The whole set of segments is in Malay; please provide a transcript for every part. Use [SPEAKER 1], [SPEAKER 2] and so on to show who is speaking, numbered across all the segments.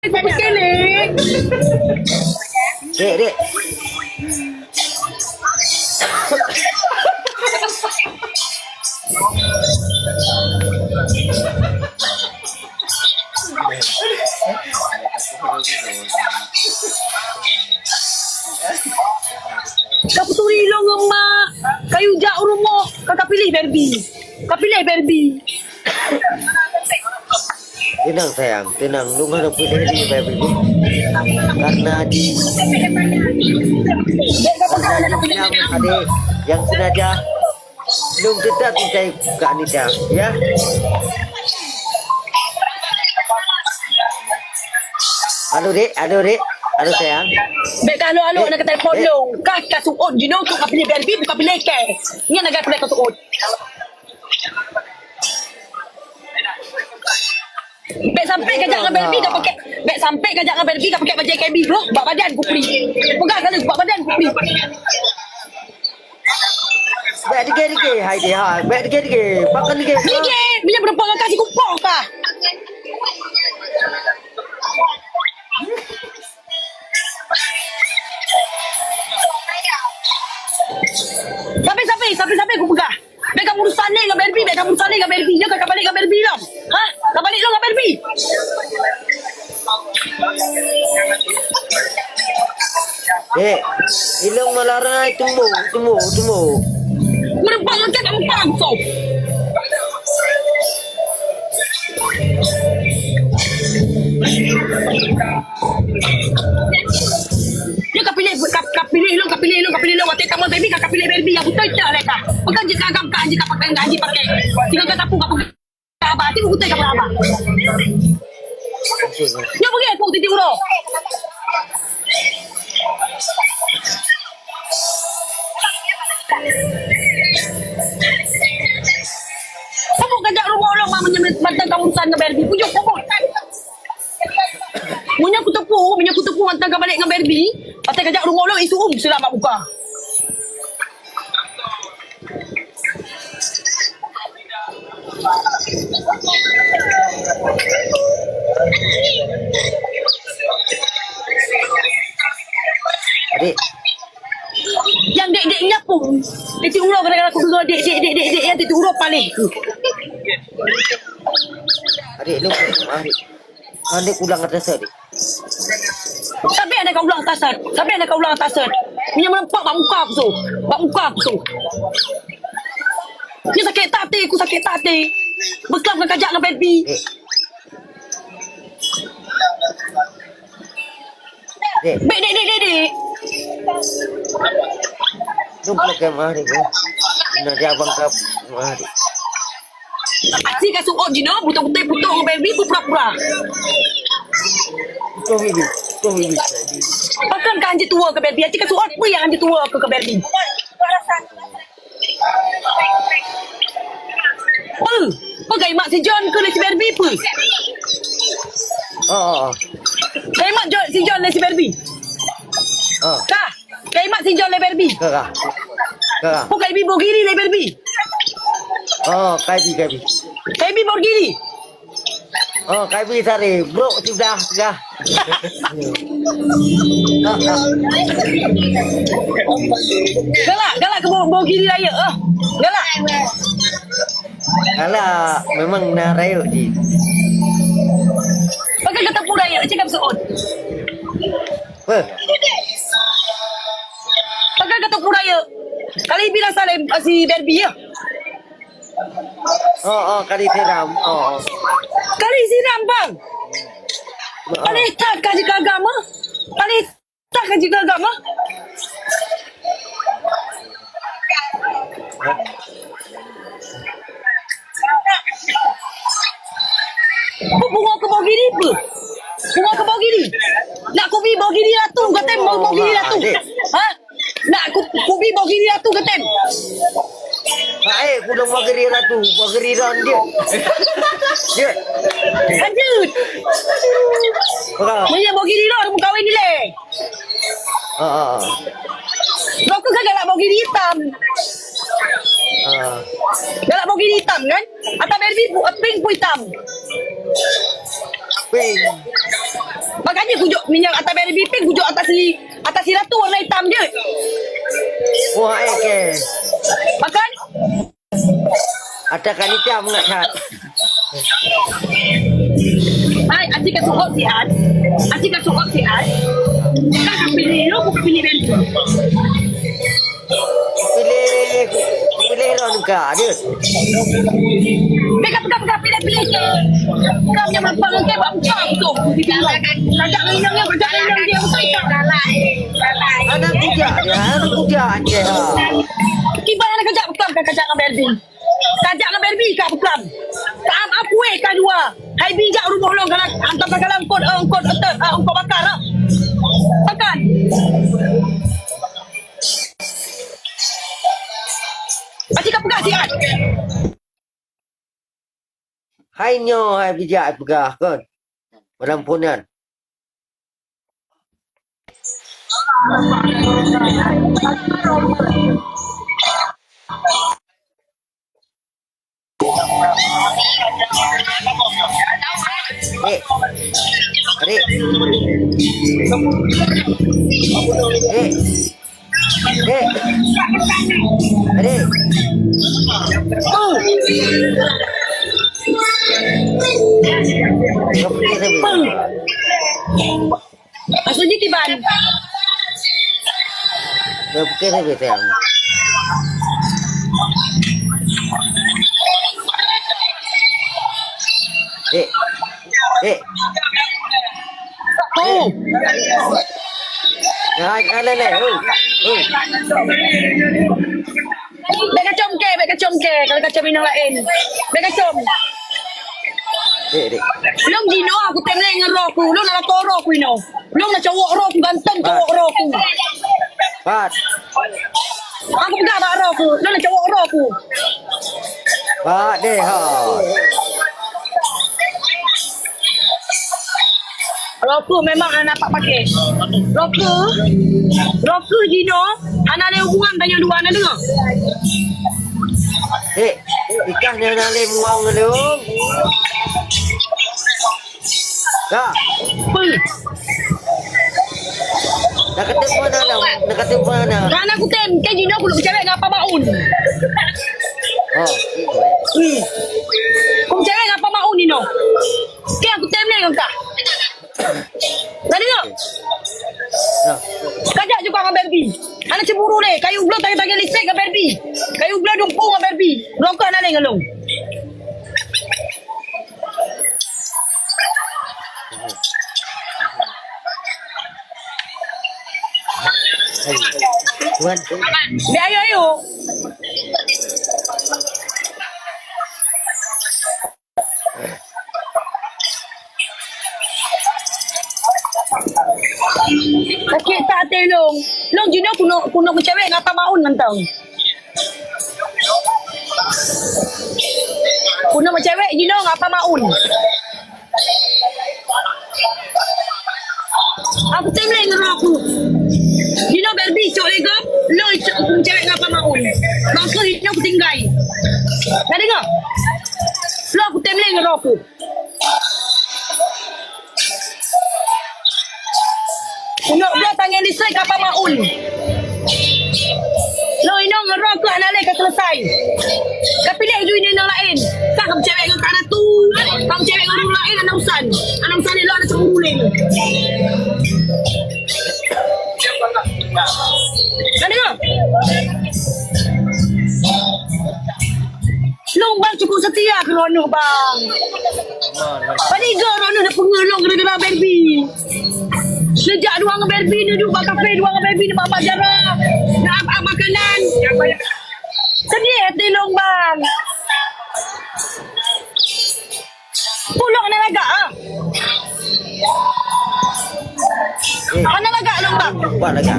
[SPEAKER 1] Pagkilig.
[SPEAKER 2] Dek.
[SPEAKER 1] Kaputulilong ang kayo dyan mo. Kakapili, Berbi. Kapili, Berbi.
[SPEAKER 2] Tenang sayang, tenang. Lu nggak ada pilih di baby. Karena di yang sengaja belum tetap mencari Kak Anita, ya. Halo dek, sayang.
[SPEAKER 1] Baik alo nak telefon dong. Kakak suod, you know, kapili Berbi, bukan pilih ke. Ini nak pilih ke suod. Baik sampai ke jangan Berbi dah pakai. Baik sampai ke jangan Berbi dah pakai baju KB bro. Buat badan kupri. Pegang kali buat badan kupri.
[SPEAKER 2] Baik dikit, hai dia, baik dikit, pakai dikit.
[SPEAKER 1] Dikit, bila berapa orang kasih kupon kah? Sampai aku pegang. Baik kamu urusan ni dengan Berbi, baik kamu urusan ni dengan Berbi. Dia kakak balik dengan Berbi lah. Ha? Kau balik lah dengan Berbi.
[SPEAKER 2] Dek, hilang malarang tumbuh.
[SPEAKER 1] Merebak macam kamu pangkau. Dia kapilih lu. Waktu kamu Berbi, kakak pilih Berbi. Yang betul tak mereka. Pegang je kagam kak, je pakai gaji pakai. Tinggal kata pun kamu abah. Tiba betul kamu abah. Dia pergi aku titik ulo. Kamu kajak rumah orang mama mantan kamu urusan dengan Berbi. Pujuk kamu. Punya aku tepu mantan kau balik dengan Berbi. Pasal kajak rumah orang isu selamat buka.
[SPEAKER 2] Adik.
[SPEAKER 1] Yang dek-deknya pun titik ulo kadang-kadang aku dengar dek yang titik ulo paling.
[SPEAKER 2] Adik, lu adik. Adik ulang atas adik.
[SPEAKER 1] Sampai ada kau ulang atasan. Punya melempak bak muka aku tu. Dia sakit hati. Berkelam dengan kajak dengan Berbi.
[SPEAKER 2] Dek.
[SPEAKER 1] Dek.
[SPEAKER 2] Lu pakai mari bro. Nanti abang kap mari.
[SPEAKER 1] Asyik kasih suot je no. Butuh dengan Berbi pura-pura.
[SPEAKER 2] Tuh bibi.
[SPEAKER 1] Pakai kan anjing tua ke Berbi. Asyik kasih suot pun yang anjing tua ke Berbi. Kau mak si John ke si Berbi apa?
[SPEAKER 2] Oh.
[SPEAKER 1] Mak si John le si Berbi.
[SPEAKER 2] Oh.
[SPEAKER 1] Kah? Mak si John le Berbi.
[SPEAKER 2] Kakak.
[SPEAKER 1] Kau ibi Borgiri le Berbi.
[SPEAKER 2] Oh, kaibi.
[SPEAKER 1] Ibi Borgiri.
[SPEAKER 2] Oh, kaibi sari. Bro, sudah.
[SPEAKER 1] Galak ke Borgiri raya. Galak.
[SPEAKER 2] Alah, memang narayo di.
[SPEAKER 1] Pakai kata puraya, cakap seot. Pakai kata puraya. Kali bilang salah si Berbi ya.
[SPEAKER 2] Oh, kali siram. Oh.
[SPEAKER 1] Kali siram bang. Kali tak kaji agama. Bunga ke bawah gini apa? Nak kubi bawah gini ratu katem bawah gini ratu. Ha? Nak kubi bawah gini ratu katem.
[SPEAKER 2] Pulang mageri ratu, mageri ron dia.
[SPEAKER 1] Lanjut. Punya bawah gini ron mu kahwin ni le. Kau tu kan galak bawah gini hitam. Galak bawah gini hitam kan? Atau Berbi pink pun hitam.
[SPEAKER 2] Pink.
[SPEAKER 1] je kujuk minyak atas Berbi pink, kujuk atas si Ratu warna hitam je.
[SPEAKER 2] Wah, ke.
[SPEAKER 1] Makan?
[SPEAKER 2] Ada kan itu yang mengat.
[SPEAKER 1] Hai, asyik kat sokok si Ad. Asyik kat sokok si Ad. Kan pilih lu, aku pilih Berbi.
[SPEAKER 2] Pilih orang enggak dia.
[SPEAKER 1] Pegang, pilih je. Kau yang melempang ke buka tu. Kajak minyak dia.
[SPEAKER 2] Anak kuda je.
[SPEAKER 1] Kibar nak kajak bukan kajak dengan Berbi. Kajak dengan Berbi kau bukan. Tak apa kau dua. Hai bijak rumah long kalau hantar bakalan kod bakar lah. Makan. Pasti kau pegang sihat.
[SPEAKER 2] Hai nyo, hai bijak pegah kan. Perampunan. Adik.
[SPEAKER 1] Maksudnya kiban.
[SPEAKER 2] Bukan saya sayang.
[SPEAKER 1] Bek kacom ke. Kalau kacom minang lain. Bek kacom. Long Gino aku temle dengan rohku. Long nak lato rohku ino. Long nak cowok rohku ganteng cowok rohku.
[SPEAKER 2] Pat.
[SPEAKER 1] Aku pegang bak rohku. Long nak cowok rohku.
[SPEAKER 2] Pat deh ha.
[SPEAKER 1] Roku memang anak nampak pakai. Roku Gino, anak ada hubungan tanya dua anak dengar.
[SPEAKER 2] Ikan yang nak muang lu. Kak. Nak ketemu mana?
[SPEAKER 1] Kan aku ke Gino aku nak bercakap dengan apa Maun.
[SPEAKER 2] Oh.
[SPEAKER 1] Kau bercakap dengan apa Maun ni no? Ke aku ni kau. Dah dengar? Kajak juga dengan Berbi. Anak cemburu ni. Kayu belah tangan-tangan listrik dengan Berbi. Kayu belah dumpung dengan Berbi. Rokok anak ni dengan lu.
[SPEAKER 2] Tuan.
[SPEAKER 1] Biar ayo. Okey tak telong. Long Gino kuno bercewek dengan apa Maun nantang. Kuno bercewek Gino dengan apa Maun. Aku temle dengan aku. Gino Berbi cok legap. Lo aku bercewek dengan apa Maun. Maka Gino aku tinggal. Dah dengar? Lo aku temle dengan aku. Kuno dia tangan listrik apa Maun. Lo ino ngerok ke anak lek selesai. Kau pilih ju ini yang lain. Tak kau cewek dengan kanan tu. Kau cewek dengan orang lain anak usan. Anak usan ni lo ada cemburu ni. Kan dengar? Long bang cukup setia ke Rono bang. Paniga Rono dah pengelong gara-gara Berbi. Sejak dua dengan Berbi ni duduk bak kafe, dua dengan Berbi ni bapak jarak. Nak apa makanan. Sedih hati long bang. Pulang anak lagak ah. Anak lagak long bang.
[SPEAKER 2] Lupa lagak.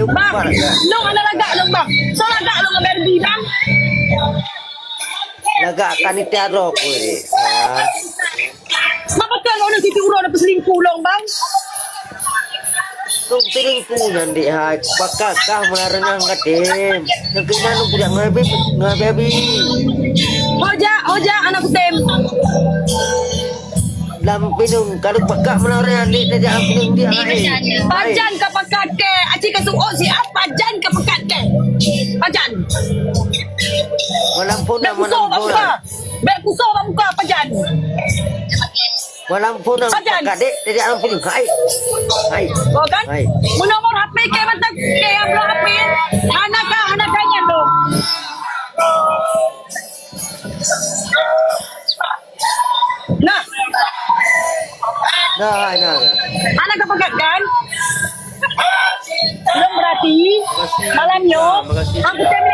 [SPEAKER 1] Bang, long anak lagak long bang. So lagak long dengan Berbi bang.
[SPEAKER 2] Lagak kan itu ada aku ni.
[SPEAKER 1] Apa kan orang titi urang dapat selingkuh long bang?
[SPEAKER 2] Kau selingkuh nanti hai. Pakakah melarang katim. Yang kena lu budak ngabebi.
[SPEAKER 1] Hoja anak kutem.
[SPEAKER 2] Lam pinung kalau pekak menara ni tadi aku pinung dia ai.
[SPEAKER 1] Pajan ka pekat ke? Aci ka suo si apa? Pajan ka pekat ke? Pajan.
[SPEAKER 2] Malam pun
[SPEAKER 1] Bek
[SPEAKER 2] malam
[SPEAKER 1] kusau kat
[SPEAKER 2] pun.
[SPEAKER 1] muka. Bek kusau kat muka pajan.
[SPEAKER 2] Malam pun
[SPEAKER 1] Pajan.
[SPEAKER 2] pekak dek tadi aku pinung ai. Ai.
[SPEAKER 1] Oh kan?
[SPEAKER 2] Ai.
[SPEAKER 1] Mun nomor HP ke mata ke yang belum HP. Anak kanya tu. Nah,
[SPEAKER 2] Nah, nah.
[SPEAKER 1] anak ka pekat kan? Belum berarti
[SPEAKER 2] Makasih.
[SPEAKER 1] malamnya
[SPEAKER 2] Makasih.
[SPEAKER 1] aku tanya